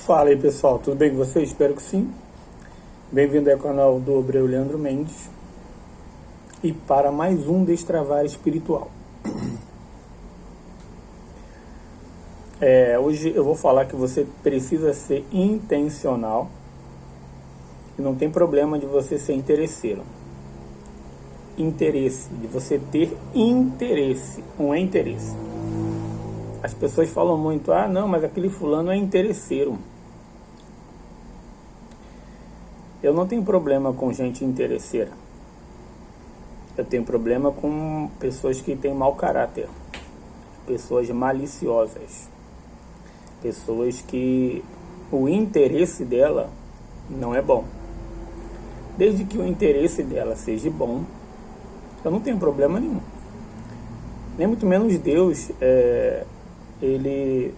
Fala aí pessoal, tudo bem com vocês? Espero que sim. Bem-vindo ao canal do Obreu Leandro Mendes e para mais um Destravar Espiritual. Hoje eu vou falar que você precisa ser intencional e não tem problema de você ser interesseiro. Interesse, de você ter interesse, um interesse. As pessoas falam muito, não, mas aquele fulano é interesseiro. Eu não tenho problema com gente interesseira. Eu tenho problema com pessoas que têm mau caráter. Pessoas maliciosas. Pessoas que o interesse dela não é bom. Desde que o interesse dela seja bom, eu não tenho problema nenhum. Nem muito menos Deus, ele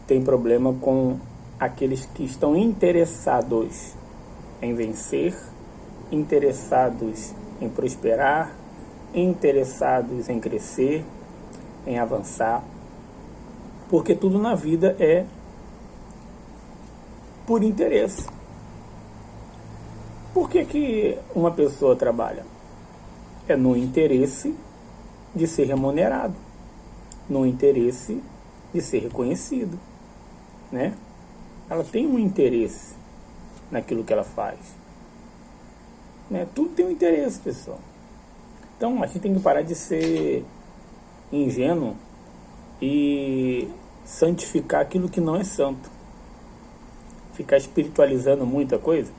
tem problema com aqueles que estão interessados em vencer, interessados em prosperar, interessados em crescer, em avançar, porque tudo na vida é por interesse. Por que uma pessoa trabalha? É no interesse de ser remunerado, no interesse de ser reconhecido, né? Ela tem um interesse naquilo que ela faz, né? Tudo tem um interesse, pessoal. Então a gente tem que parar de ser ingênuo e santificar aquilo que não é santo, ficar espiritualizando muita coisa.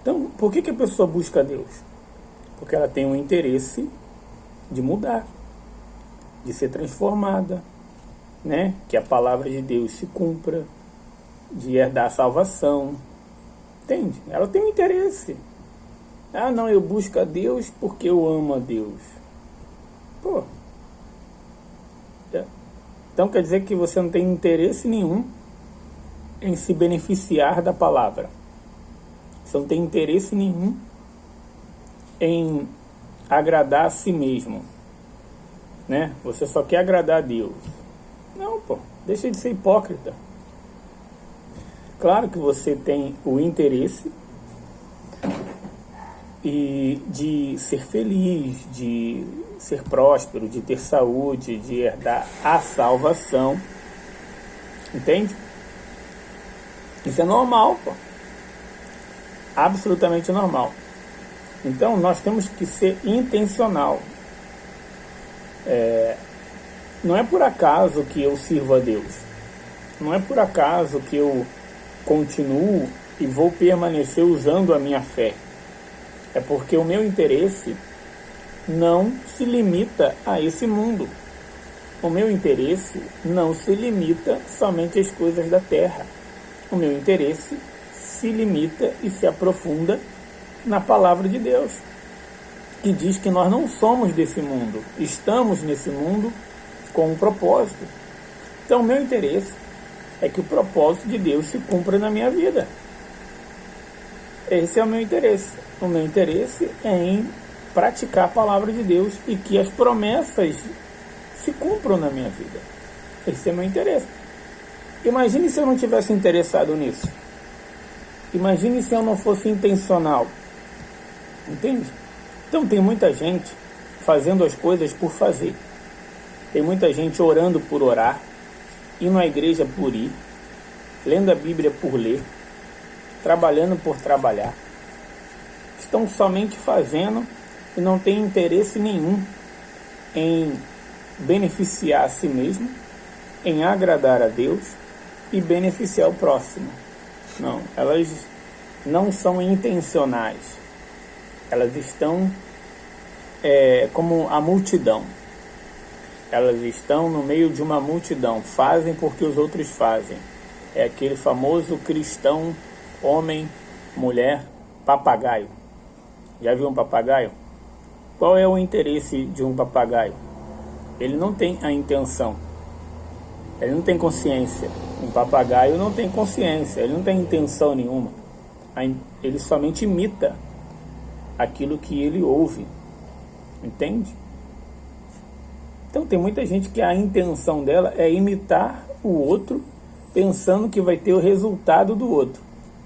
Então, por que a pessoa busca Deus? Porque ela tem um interesse de mudar, de ser transformada, né? Que a palavra de Deus se cumpra, de herdar a salvação. Entende? Ela tem um interesse. Não, eu busco a Deus porque eu amo a Deus. Pô. Então quer dizer que você não tem interesse nenhum em se beneficiar da palavra. Você não tem interesse nenhum em agradar a si mesmo, né? Você só quer agradar a Deus. Não, pô, deixa de ser hipócrita. Claro que você tem o interesse de ser feliz, de ser próspero, de ter saúde, de herdar a salvação. Entende? Isso é normal, pô. Absolutamente normal. Então nós temos que ser intencional. Não é por acaso que eu sirvo a Deus. Não é por acaso que eu continuo e vou permanecer usando a minha fé. É porque o meu interesse não se limita a esse mundo. O meu interesse não se limita somente às coisas da terra. O meu interesse se limita e se aprofunda na palavra de Deus, que diz que nós não somos desse mundo, estamos nesse mundo com um propósito. Então, o meu interesse é que o propósito de Deus se cumpra na minha vida. Esse é o meu interesse. O meu interesse é em praticar a palavra de Deus e que as promessas se cumpram na minha vida. Esse é o meu interesse. Imagine se eu não tivesse interessado nisso. Imagine se eu não fosse intencional. Entende? Então tem muita gente fazendo as coisas por fazer. Tem muita gente orando por orar, indo à igreja por ir, lendo a Bíblia por ler, trabalhando por trabalhar. Estão somente fazendo e não tem interesse nenhum em beneficiar a si mesmo, em agradar a Deus e beneficiar o próximo. Não, elas não são intencionais. Elas estão como a multidão. Elas estão no meio de uma multidão. Fazem porque os outros fazem. É aquele famoso cristão, homem, mulher, papagaio. Já viu um papagaio? Qual é o interesse de um papagaio? Ele não tem a intenção. Ele não tem consciência. Um papagaio não tem consciência. Ele não tem intenção nenhuma. Ele somente imita aquilo que ele ouve. Entende? Então tem muita gente que a intenção dela é imitar o outro pensando que vai ter o resultado do outro.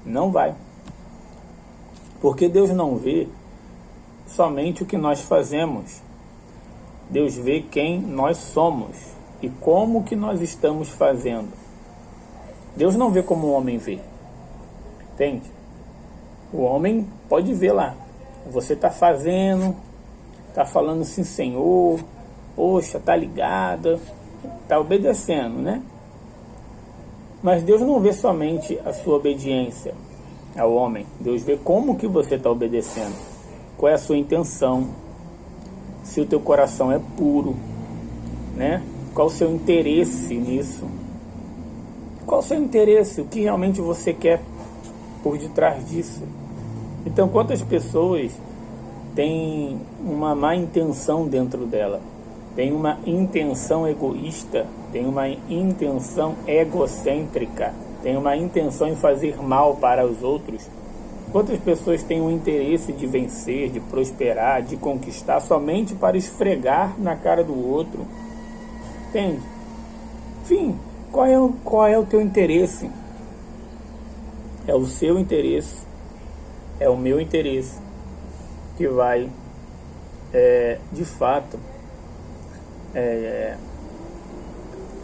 Não vai. Porque Deus não vê somente o que nós fazemos. Deus vê quem nós somos e como que nós estamos fazendo. Deus não vê como o homem vê. Entende? O homem pode ver lá. Você está fazendo, está falando sim, Senhor, poxa, está ligada, está obedecendo, né? Mas Deus não vê somente a sua obediência ao homem. Deus vê como que você está obedecendo. Qual é a sua intenção. Se o teu coração é puro, né? Qual o seu interesse nisso? Qual o seu interesse? O que realmente você quer por detrás disso? Então, quantas pessoas têm uma má intenção dentro dela? Tem uma intenção egoísta, tem uma intenção egocêntrica, tem uma intenção em fazer mal para os outros. Quantas pessoas têm o interesse de vencer, de prosperar, de conquistar somente para esfregar na cara do outro? Entende? Enfim, qual é o teu interesse? É o seu interesse, é o meu interesse que vai, de fato,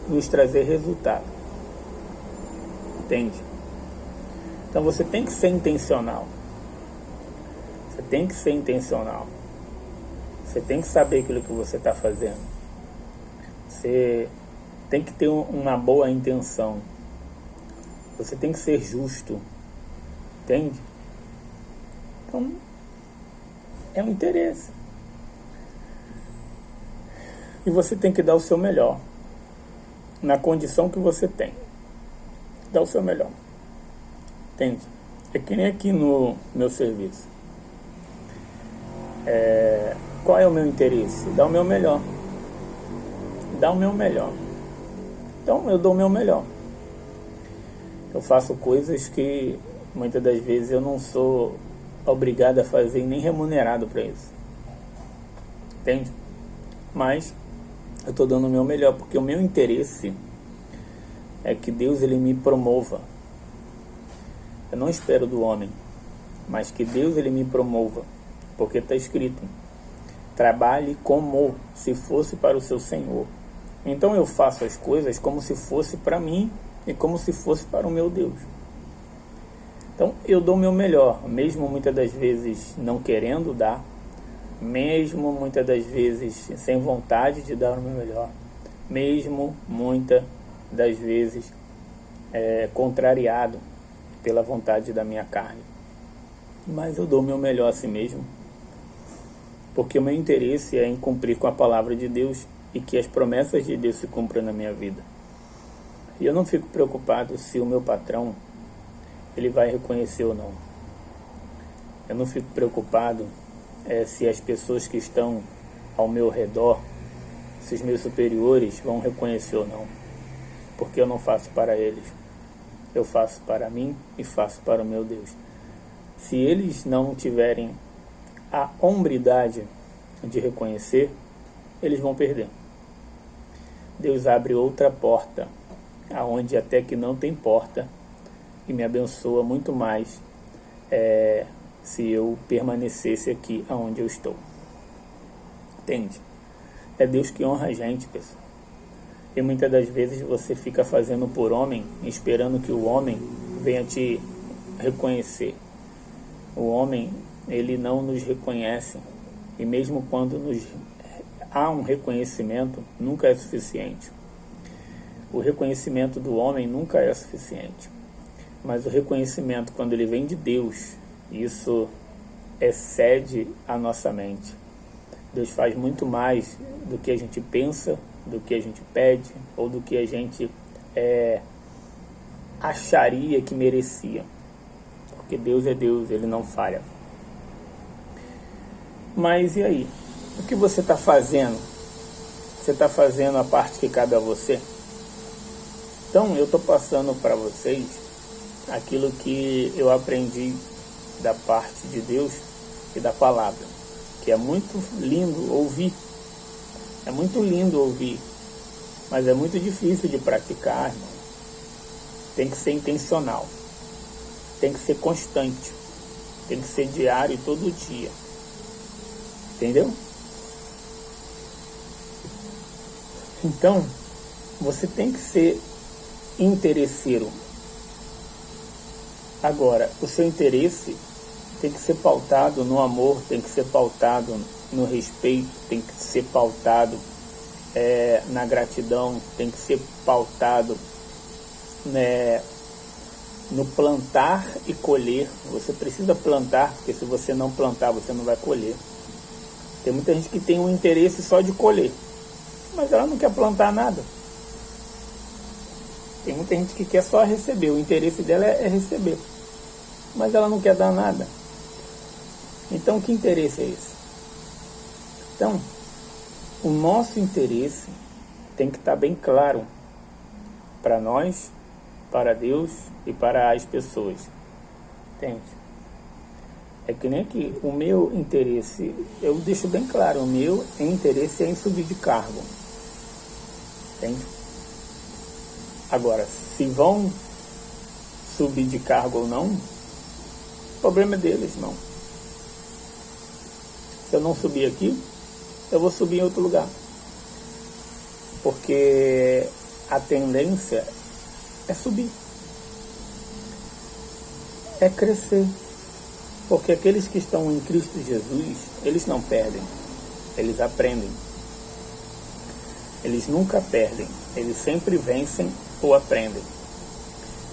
nos trazer resultado. Entende? Então você tem que ser intencional. Você tem que ser intencional. Você tem que saber aquilo que você está fazendo. Você tem que ter uma boa intenção. Você tem que ser justo. Entende? Então, é um interesse. E você tem que dar o seu melhor. Na condição que você tem. Dá o seu melhor. Entende? É que nem aqui no meu serviço. Qual é o meu interesse? Dar o meu melhor. Dar o meu melhor. Então eu dou o meu melhor. Eu faço coisas que muitas das vezes eu não sou obrigado a fazer e nem remunerado para isso. Entende? Mas eu estou dando o meu melhor, porque o meu interesse é que Deus ele me promova. Eu não espero do homem, mas que Deus ele me promova, porque está escrito: trabalhe como se fosse para o seu Senhor. Então eu faço as coisas como se fosse para mim e como se fosse para o meu Deus. Então eu dou o meu melhor, mesmo muitas das vezes não querendo dar, mesmo muitas das vezes sem vontade de dar o meu melhor, mesmo muitas das vezes contrariado pela vontade da minha carne. Mas eu dou o meu melhor a si mesmo, porque o meu interesse é em cumprir com a palavra de Deus e que as promessas de Deus se cumpram na minha vida. E eu não fico preocupado se o meu patrão ele vai reconhecer ou não. Eu não fico preocupado se as pessoas que estão ao meu redor, se os meus superiores vão reconhecer ou não, porque eu não faço para eles. Eu faço para mim e faço para o meu Deus. Se eles não tiverem a hombridade de reconhecer, eles vão perder. Deus abre outra porta, aonde até que não tem porta, e me abençoa muito mais se eu permanecesse aqui aonde eu estou. Entende? É Deus que honra a gente, pessoal. E muitas das vezes você fica fazendo por homem, esperando que o homem venha te reconhecer. O homem, ele não nos reconhece. E mesmo quando há um reconhecimento, nunca é suficiente. O reconhecimento do homem nunca é suficiente. Mas o reconhecimento, quando ele vem de Deus, isso excede a nossa mente. Deus faz muito mais do que a gente pensa, do que a gente pede, ou do que a gente acharia que merecia. Porque Deus é Deus, Ele não falha. Mas e aí? O que você está fazendo? Você está fazendo a parte que cabe a você? Então eu estou passando para vocês aquilo que eu aprendi da parte de Deus e da palavra, que é muito lindo ouvir. É muito lindo ouvir, mas é muito difícil de praticar, irmão. tem que ser intencional, tem que ser constante, tem que ser diário, todo dia. Entendeu? Então, você tem que ser interesseiro. Agora, o seu interesse tem que ser pautado no amor, tem que ser pautado no respeito, tem que ser pautado na gratidão, tem que ser pautado no plantar e colher. Você precisa plantar, porque se você não plantar, você não vai colher. Tem muita gente que tem um interesse só de colher, mas ela não quer plantar nada. Tem muita gente que quer só receber, o interesse dela é receber, mas ela não quer dar nada. Então, que interesse é esse? Então, o nosso interesse tem que estar bem claro para nós, para Deus e para as pessoas. Entende? É que nem aqui, o meu interesse, eu deixo bem claro, o meu interesse é em subir de cargo. Entende? Agora, se vão subir de cargo ou não, o problema é deles, não. Se eu não subir aqui, eu vou subir em outro lugar. Porque a tendência é subir. É crescer. Porque aqueles que estão em Cristo Jesus, eles não perdem. Eles aprendem. Eles nunca perdem. Eles sempre vencem ou aprendem.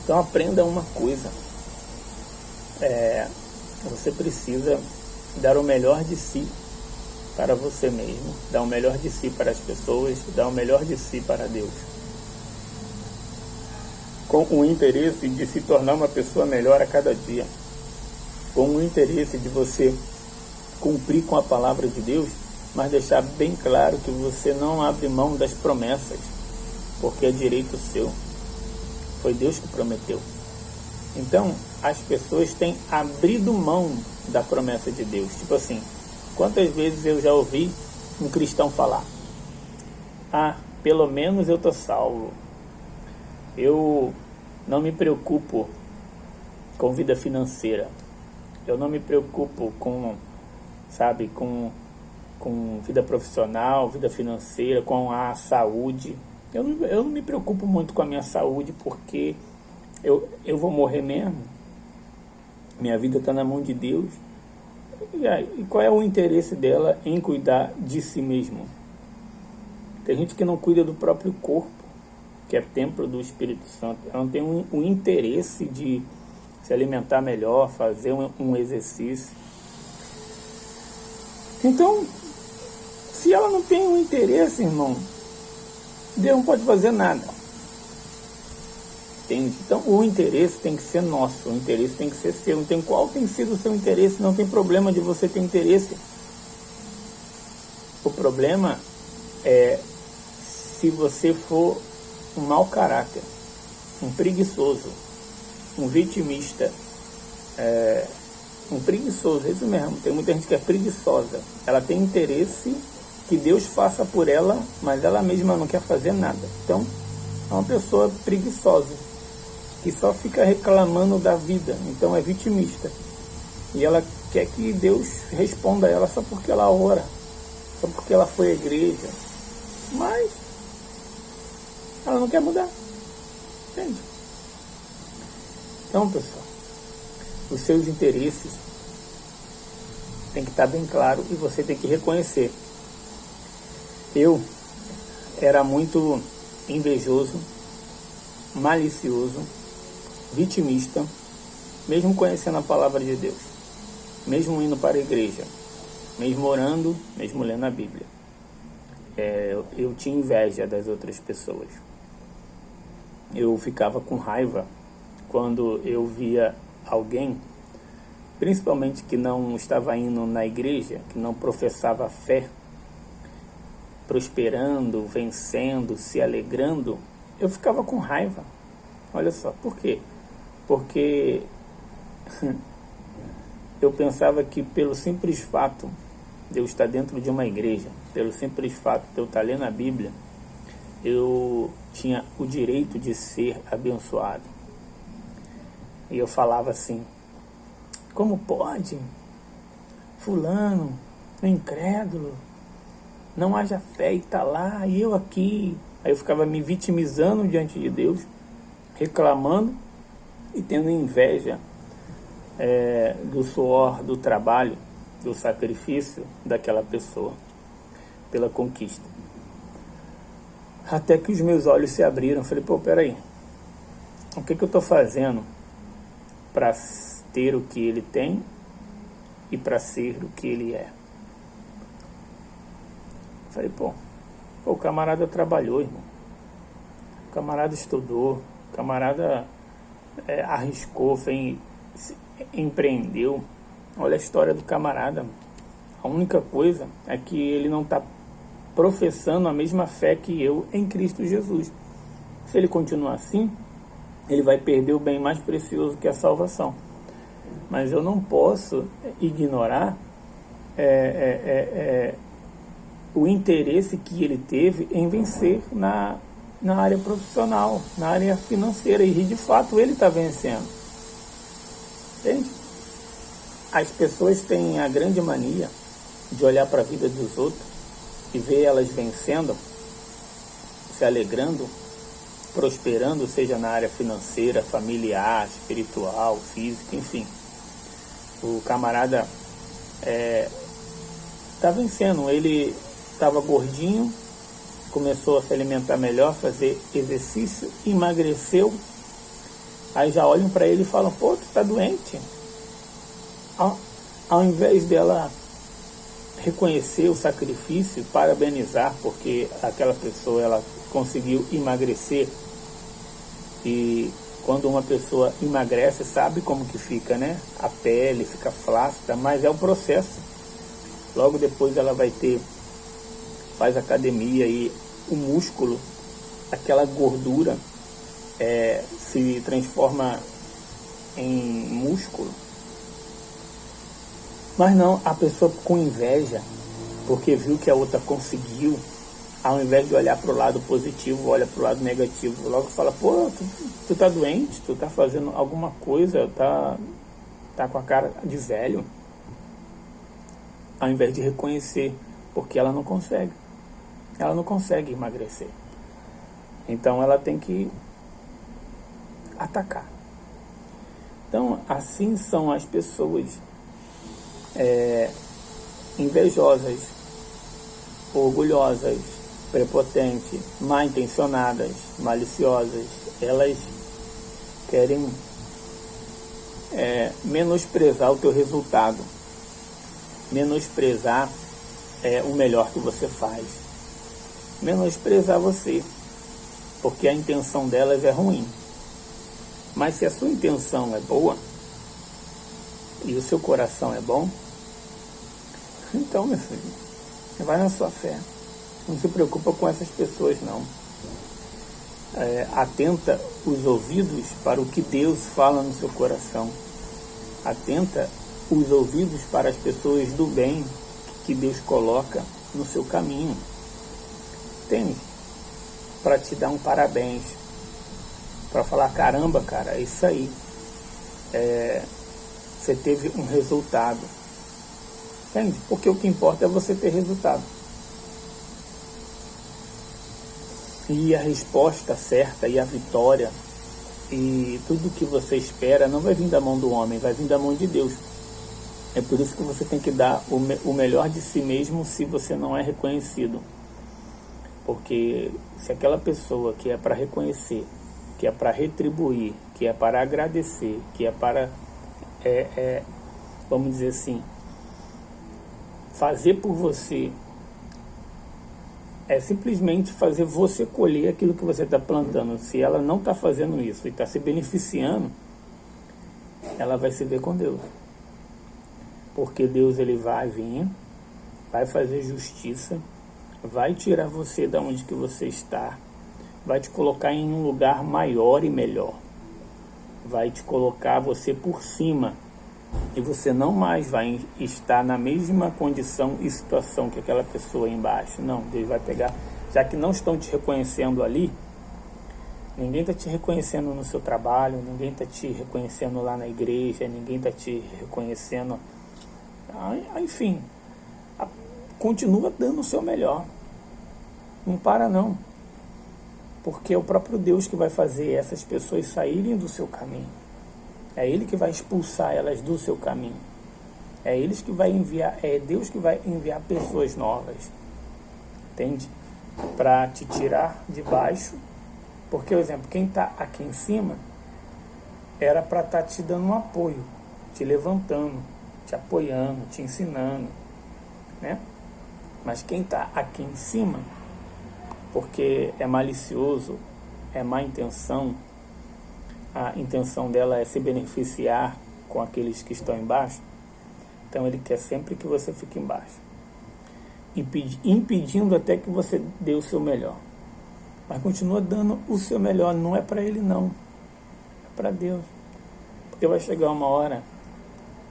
Então aprenda uma coisa. Você precisa dar o melhor de si para você mesmo, dar o melhor de si para as pessoas, dar o melhor de si para Deus, com o interesse de se tornar uma pessoa melhor a cada dia, com o interesse de você cumprir com a palavra de Deus, mas deixar bem claro que você não abre mão das promessas, porque é direito seu, foi Deus que prometeu. Então, as pessoas têm abrido mão da promessa de Deus. Tipo assim, quantas vezes eu já ouvi um cristão falar: pelo menos eu estou salvo. Eu não me preocupo com vida financeira. Eu não me preocupo com vida profissional, vida financeira, com a saúde. Eu não me preocupo muito com a minha saúde, porque eu vou morrer mesmo. Minha vida está na mão de Deus. E qual é o interesse dela em cuidar de si mesmo? Tem gente que não cuida do próprio corpo, que é templo do Espírito Santo. Ela não tem um interesse de se alimentar melhor, fazer um exercício. Então, se ela não tem um interesse, irmão, Deus não pode fazer nada. Entende? Então, o interesse tem que ser nosso, o interesse tem que ser seu. Então, qual tem sido o seu interesse? Não tem problema de você ter interesse. O problema é se você for um mau caráter, um preguiçoso, um vitimista, um preguiçoso, é isso mesmo. Tem muita gente que é preguiçosa. Ela tem interesse que Deus faça por ela, mas ela mesma não quer fazer nada. Então, é uma pessoa preguiçosa, que só fica reclamando da vida. Então é vitimista. E ela quer que Deus responda a ela só porque ela ora, só porque ela foi à igreja. Mas ela não quer mudar. Entende? Então, pessoal, os seus interesses tem que estar bem claro e você tem que reconhecer. Eu era muito invejoso, malicioso, vitimista, mesmo conhecendo a palavra de Deus, mesmo indo para a igreja, mesmo orando, mesmo lendo a Bíblia. Eu tinha inveja das outras pessoas. Eu ficava com raiva quando eu via alguém, principalmente que não estava indo na igreja, que não professava fé, prosperando, vencendo, se alegrando. Eu ficava com raiva. Olha só, por quê? Porque eu pensava que pelo simples fato de eu estar dentro de uma igreja, pelo simples fato de eu estar lendo a Bíblia, eu tinha o direito de ser abençoado. E eu falava assim, como pode? Fulano, incrédulo, não haja fé e está lá, e eu aqui. Aí eu ficava me vitimizando diante de Deus, reclamando e tendo inveja do suor, do trabalho, do sacrifício daquela pessoa pela conquista. Até que os meus olhos se abriram. Falei, pô, peraí, o que eu estou fazendo para ter o que ele tem e para ser o que ele é? Falei, pô, o camarada trabalhou, irmão. O camarada estudou, o camarada arriscou, empreendeu. Olha a história do camarada. A única coisa é que ele não está professando a mesma fé que eu em Cristo Jesus. Se ele continuar assim, ele vai perder o bem mais precioso que é a salvação. Mas eu não posso ignorar o interesse que ele teve em vencer na área profissional, na área financeira, e de fato ele está vencendo. Entende? As pessoas têm a grande mania de olhar para a vida dos outros e ver elas vencendo, se alegrando, prosperando, seja na área financeira, familiar, espiritual, física, enfim. O camarada está vencendo. Ele estava gordinho, começou a se alimentar melhor, fazer exercício, emagreceu. Aí já olham para ele e falam, pô, tu tá doente. Ao invés dela reconhecer o sacrifício, parabenizar, porque aquela pessoa ela conseguiu emagrecer. E quando uma pessoa emagrece, sabe como que fica, né? A pele fica flácida, mas é o processo. Logo depois ela faz academia e o músculo, aquela gordura se transforma em músculo. Mas não, a pessoa com inveja, porque viu que a outra conseguiu, ao invés de olhar para o lado positivo, olha para o lado negativo. Logo fala, pô, tu tá doente, tu tá fazendo alguma coisa, tá com a cara de velho. Ao invés de reconhecer, porque ela não consegue emagrecer. Então ela tem que atacar. Então assim são as pessoas invejosas, orgulhosas, prepotentes, mal intencionadas, maliciosas. Elas querem menosprezar o teu resultado, menosprezar o melhor que você faz, menosprezar você, porque a intenção delas é ruim. Mas se a sua intenção é boa e o seu coração é bom, então, meu filho, vai na sua fé. Não se preocupa com essas pessoas, não. Atenta os ouvidos para o que Deus fala no seu coração. Atenta os ouvidos para as pessoas do bem que Deus coloca no seu caminho. Entende? Para te dar um parabéns. Para falar, caramba, cara, é isso aí. Você teve um resultado. Entende? Porque o que importa é você ter resultado. E a resposta certa e a vitória e tudo que você espera não vai vir da mão do homem, vai vir da mão de Deus. É por isso que você tem que dar o melhor de si mesmo se você não é reconhecido. Porque se aquela pessoa que é para reconhecer, que é para retribuir, que é para agradecer, que é para, vamos dizer assim, fazer por você, é simplesmente fazer você colher aquilo que você está plantando. Se ela não está fazendo isso e está se beneficiando, ela vai se ver com Deus. Porque Deus ele vai vir, vai fazer justiça, vai tirar você da onde que você está, vai te colocar em um lugar maior e melhor, vai te colocar você por cima, e você não mais vai estar na mesma condição e situação que aquela pessoa embaixo. Não, Deus vai pegar, já que não estão te reconhecendo ali, Ninguém está te reconhecendo no seu trabalho, ninguém está te reconhecendo lá na igreja, ninguém está te reconhecendo. Enfim, continua dando o seu melhor. Não para não. Porque é o próprio Deus que vai fazer essas pessoas saírem do seu caminho. É Ele que vai expulsar elas do seu caminho. É Deus que vai enviar pessoas novas. Entende? Para te tirar de baixo. Porque, por exemplo, quem está aqui em cima era para estar te dando um apoio, te levantando, te apoiando, te ensinando, né? Mas quem está aqui em cima, porque é malicioso, é má intenção, a intenção dela é se beneficiar com aqueles que estão embaixo, então ele quer sempre que você fique embaixo, impedindo até que você dê o seu melhor. Mas continua dando o seu melhor, não é para ele não, é para Deus. Porque vai chegar uma hora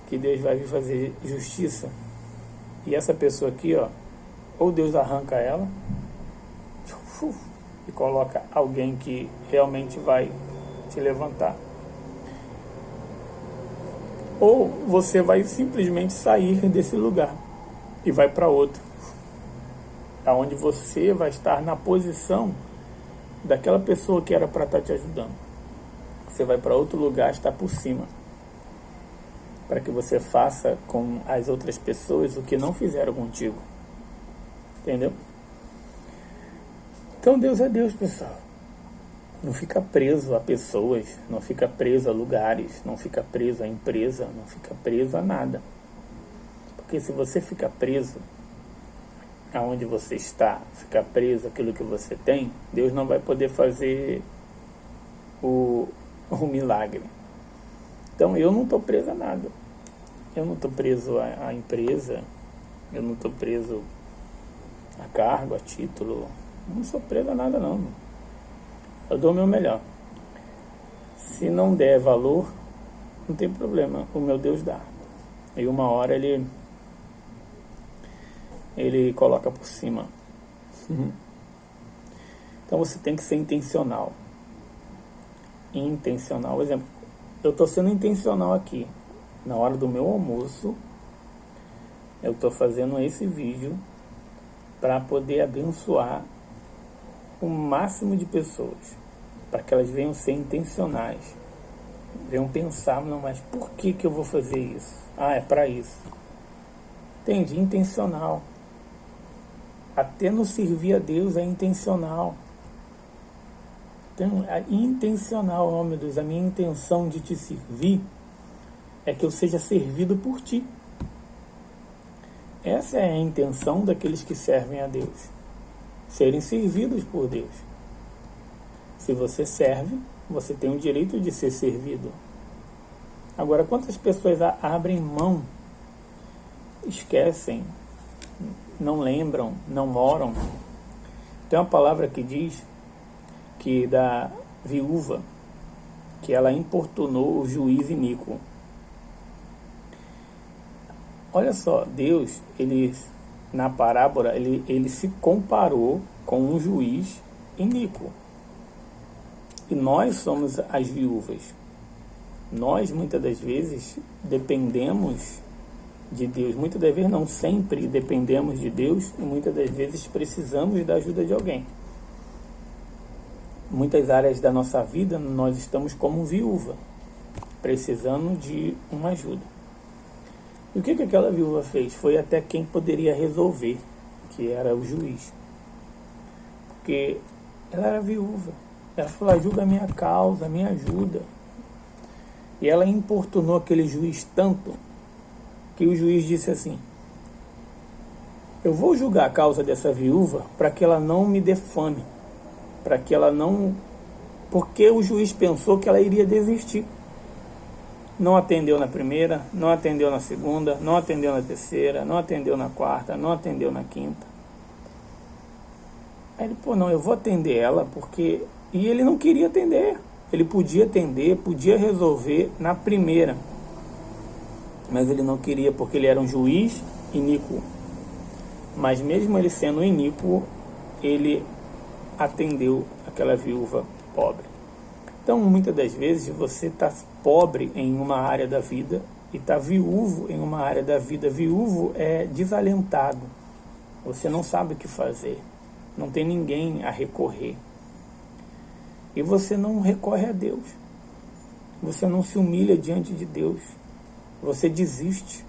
que Deus vai vir fazer justiça, e essa pessoa aqui, ó, ou Deus arranca ela e coloca alguém que realmente vai te levantar, ou você vai simplesmente sair desse lugar e vai para outro, aonde você vai estar na posição daquela pessoa que era para estar te ajudando. Você vai para outro lugar, está por cima, para que você faça com as outras pessoas o que não fizeram contigo. Entendeu? Então Deus é Deus, pessoal. Não fica preso a pessoas, não fica preso a lugares, não fica preso a empresa, não fica preso a nada. Porque se você fica preso aonde você está, ficar preso àquilo que você tem, Deus não vai poder fazer o milagre. Então eu não estou preso a nada. Eu não estou preso à empresa, eu não estou preso a cargo, a título, não sou preso a nada não. Eu dou o meu melhor. Se não der valor, não tem problema, o meu Deus dá. E uma hora ele coloca por cima. Então você tem que ser intencional. Intencional. Por exemplo, eu estou sendo intencional aqui. Na hora do meu almoço, eu estou fazendo esse vídeo para poder abençoar o máximo de pessoas, para que elas venham ser intencionais, venham pensar, não, mas por que eu vou fazer isso? É para isso. Entende? Intencional. Até no servir a Deus é intencional. Então, é intencional, oh meu Deus, a minha intenção de te servir é que eu seja servido por ti. Essa é a intenção daqueles que servem a Deus. Serem servidos por Deus. Se você serve, você tem o direito de ser servido. Agora, quantas pessoas abrem mão, esquecem, não lembram, não oram? Tem uma palavra que diz que da viúva, que ela importunou o juiz iníquo. Olha só, Deus, na parábola, ele se comparou com um juiz iníquo. E nós somos as viúvas. Nós, muitas das vezes, dependemos de Deus. Muitas das vezes, não sempre dependemos de Deus, e muitas das vezes precisamos da ajuda de alguém. Muitas áreas da nossa vida, nós estamos como viúva, precisando de uma ajuda. E o que aquela viúva fez? Foi até quem poderia resolver, que era o juiz. Porque ela era viúva. Ela falou, ajuda a minha causa, me ajuda. E ela importunou aquele juiz tanto, que o juiz disse assim, eu vou julgar a causa dessa viúva para que ela não me dê fome. Para que ela não... Porque o juiz pensou que ela iria desistir. Não atendeu na primeira, não atendeu na segunda, não atendeu na terceira, não atendeu na quarta, não atendeu na quinta. Aí ele, não, eu vou atender ela porque... E ele não queria atender. Ele podia atender, podia resolver na primeira. Mas ele não queria porque ele era um juiz iníquo. Mas mesmo ele sendo iníquo, ele atendeu aquela viúva pobre. Então, muitas das vezes, você está pobre em uma área da vida e está viúvo em uma área da vida. Viúvo é desalentado. Você não sabe o que fazer. Não tem ninguém a recorrer. E você não recorre a Deus. Você não se humilha diante de Deus. Você desiste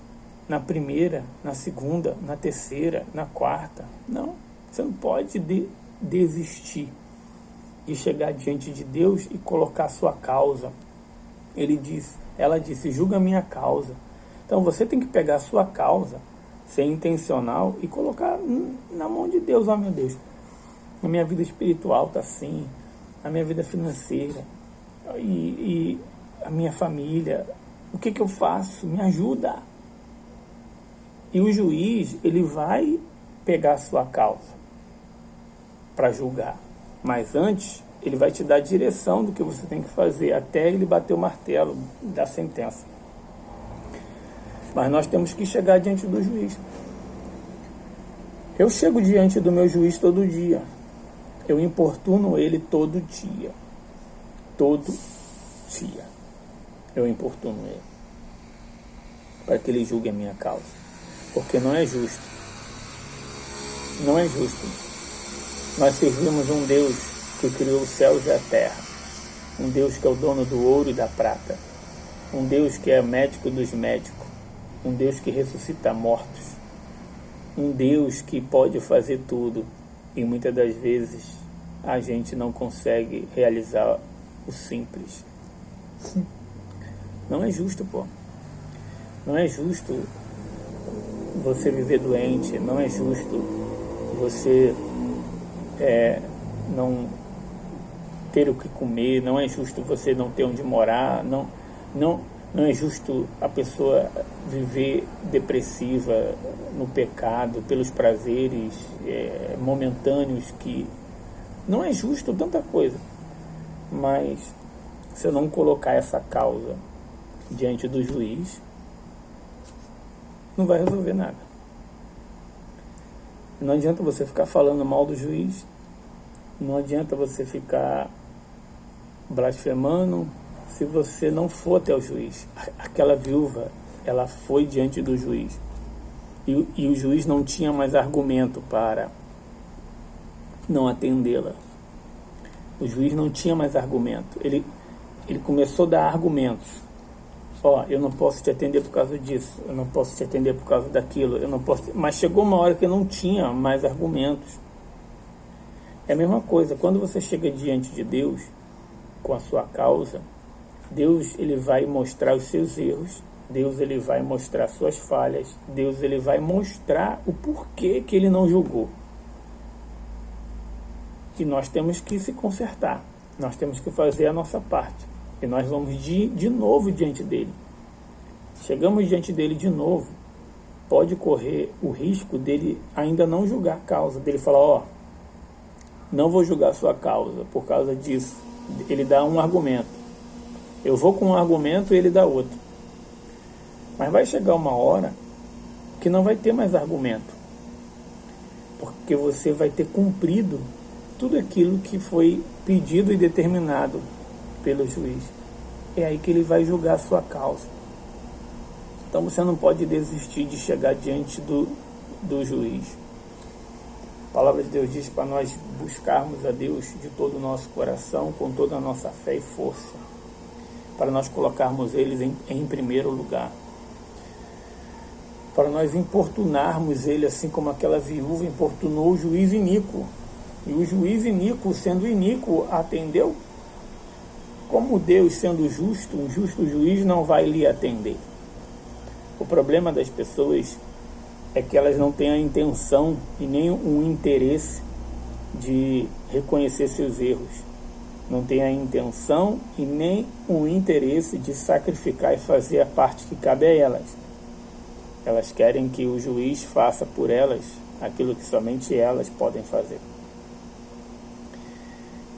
na primeira, na segunda, na terceira, na quarta. Não, você não pode desistir de chegar diante de Deus e colocar a sua causa. Ela disse, julga a minha causa. Então você tem que pegar a sua causa, ser intencional e colocar na mão de Deus. Ó, meu Deus, a minha vida espiritual está assim, a minha vida financeira e a minha família, o que eu faço? Me ajuda. E o juiz, ele vai pegar a sua causa para julgar. Mas antes, ele vai te dar a direção do que você tem que fazer, até ele bater o martelo da sentença. Mas nós temos que chegar diante do juiz. Eu chego diante do meu juiz todo dia. Eu importuno ele todo dia. Todo dia. Eu importuno ele. Para que ele julgue a minha causa. Porque não é justo. Não é justo. Nós servimos um Deus que criou os céus e a terra. Um Deus que é o dono do ouro e da prata. Um Deus que é médico dos médicos. Um Deus que ressuscita mortos. Um Deus que pode fazer tudo. E muitas das vezes a gente não consegue realizar o simples. Não é justo, pô. Não é justo você viver doente. Não é justo você não ter o que comer. Não é justo você não ter onde morar. Não é justo a pessoa viver depressiva no pecado, pelos prazeres momentâneos que... Não é justo tanta coisa. Mas se eu não colocar essa causa diante do juiz, não vai resolver nada. Não adianta você ficar falando mal do juiz. Não adianta você ficar blasfemando se você não for até o juiz. Aquela viúva, ela foi diante do juiz. E o juiz não tinha mais argumento para não atendê-la. O juiz não tinha mais argumento. Ele começou a dar argumentos. Eu não posso te atender por causa disso, eu não posso te atender por causa daquilo, eu não posso... Mas chegou uma hora que eu não tinha mais argumentos. É a mesma coisa, quando você chega diante de Deus com a sua causa, Deus, ele vai mostrar os seus erros, Deus, ele vai mostrar suas falhas, Deus, ele vai mostrar o porquê que ele não julgou. E nós temos que se consertar, nós temos que fazer a nossa parte. E nós vamos de novo diante dele. Chegamos diante dele de novo, pode correr o risco dele ainda não julgar a causa, dele falar, não vou julgar a sua causa por causa disso. Ele dá um argumento. Eu vou com um argumento e ele dá outro. Mas vai chegar uma hora que não vai ter mais argumento. Porque você vai ter cumprido tudo aquilo que foi pedido e determinado pelo juiz. É aí que ele vai julgar a sua causa. Então você não pode desistir de chegar diante do juiz. A palavra de Deus diz para nós buscarmos a Deus de todo o nosso coração, com toda a nossa fé e força, para nós colocarmos eles em primeiro lugar, para nós importunarmos ele, assim como aquela viúva importunou o juiz iníquo. E o juiz iníquo, sendo iníquo, atendeu. Como Deus, sendo justo, um justo juiz, não vai lhe atender? O problema das pessoas é que elas não têm a intenção e nem o interesse de reconhecer seus erros. Não têm a intenção e nem o interesse de sacrificar e fazer a parte que cabe a elas. Elas querem que o juiz faça por elas aquilo que somente elas podem fazer.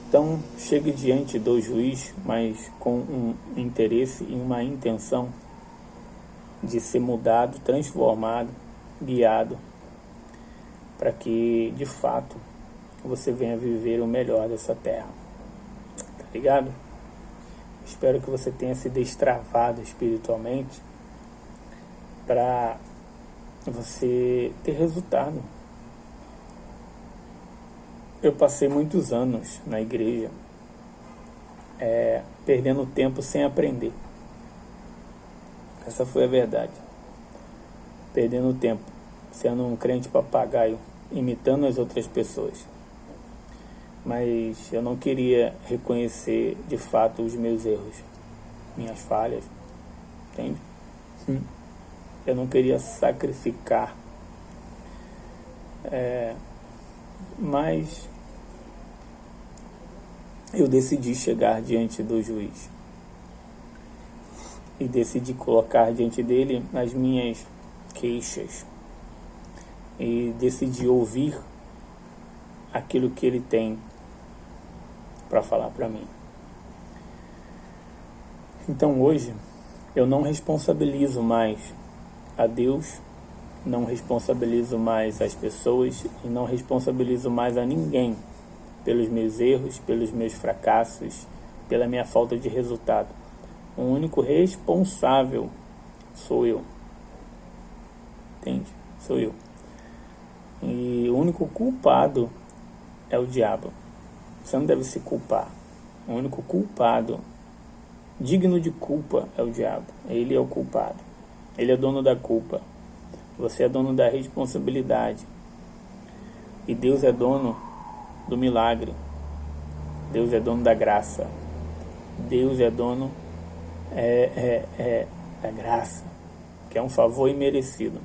Então, chegue diante do juiz, mas com um interesse e uma intenção de ser mudado, transformado, guiado, para que, de fato, você venha viver o melhor dessa terra. Tá ligado? Espero que você tenha se destravado espiritualmente para você ter resultado. Eu passei muitos anos na igreja perdendo tempo sem aprender. Essa foi a verdade. Perdendo tempo, sendo um crente papagaio, imitando as outras pessoas. Mas eu não queria reconhecer de fato os meus erros, minhas falhas, entende? Eu não queria sacrificar, mas eu decidi chegar diante do juiz e decidi colocar diante dele as minhas queixas e decidi ouvir aquilo que ele tem para falar para mim. Então hoje eu não responsabilizo mais a Deus, não responsabilizo mais as pessoas e não responsabilizo mais a ninguém pelos meus erros, pelos meus fracassos, pela minha falta de resultado. O único responsável sou eu. Entende? Sou eu. E o único culpado é o diabo. Você não deve se culpar. O único culpado, digno de culpa, é o diabo. Ele é o culpado. Ele é dono da culpa. Você é dono da responsabilidade. E Deus é dono do milagre. Deus é dono da graça. Deus é dono da graça, que é um favor imerecido.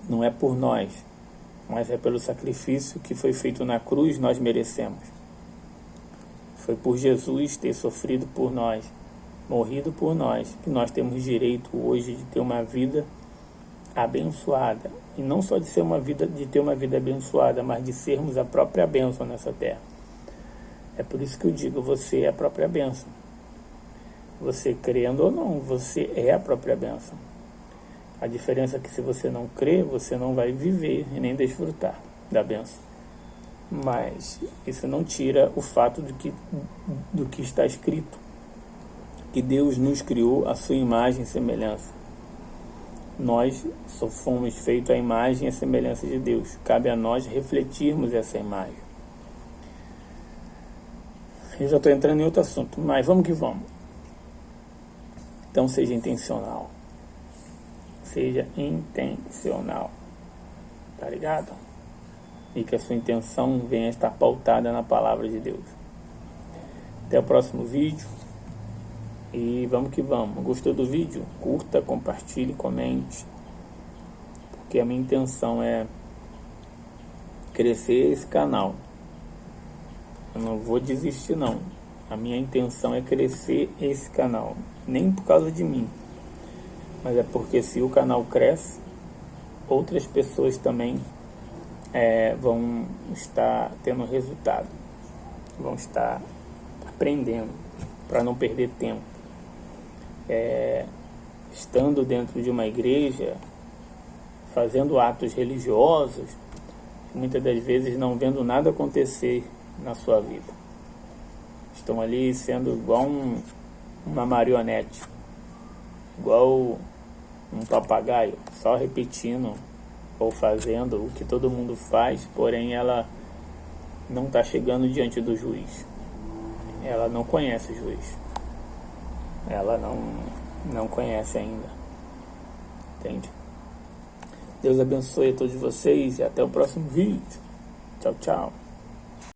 Não é por nós, mas é pelo sacrifício que foi feito na cruz, nós merecemos. Foi por Jesus ter sofrido por nós, morrido por nós, que nós temos direito hoje de ter uma vida abençoada. E não só de ter uma vida abençoada, mas de sermos a própria bênção nessa terra. É por isso que eu digo, você é a própria bênção. Você crendo ou não, você é a própria bênção. A diferença é que se você não crê, você não vai viver e nem desfrutar da bênção. Mas isso não tira o fato do que está escrito, que Deus nos criou à sua imagem e semelhança. Nós só fomos feitos à imagem e semelhança de Deus. Cabe a nós refletirmos essa imagem. Eu já estou entrando em outro assunto, mas vamos que vamos. Então seja intencional. Seja intencional. Tá ligado? E que a sua intenção venha estar pautada na palavra de Deus. Até o próximo vídeo. E vamos que vamos. Gostou do vídeo? Curta, compartilhe, comente. Porque a minha intenção é crescer esse canal. Eu não vou desistir não. A minha intenção é crescer esse canal. Nem por causa de mim. Mas é porque se o canal cresce, outras pessoas também vão estar tendo resultado. Vão estar aprendendo para não perder tempo. Estando dentro de uma igreja, fazendo atos religiosos, muitas das vezes não vendo nada acontecer na sua vida. Estão ali sendo igual uma marionete, igual um papagaio, só repetindo ou fazendo o que todo mundo faz, porém ela não está chegando diante do juiz. Ela não conhece o juiz. Ela não conhece ainda. Entende? Deus abençoe a todos vocês e até o próximo vídeo. Tchau, tchau.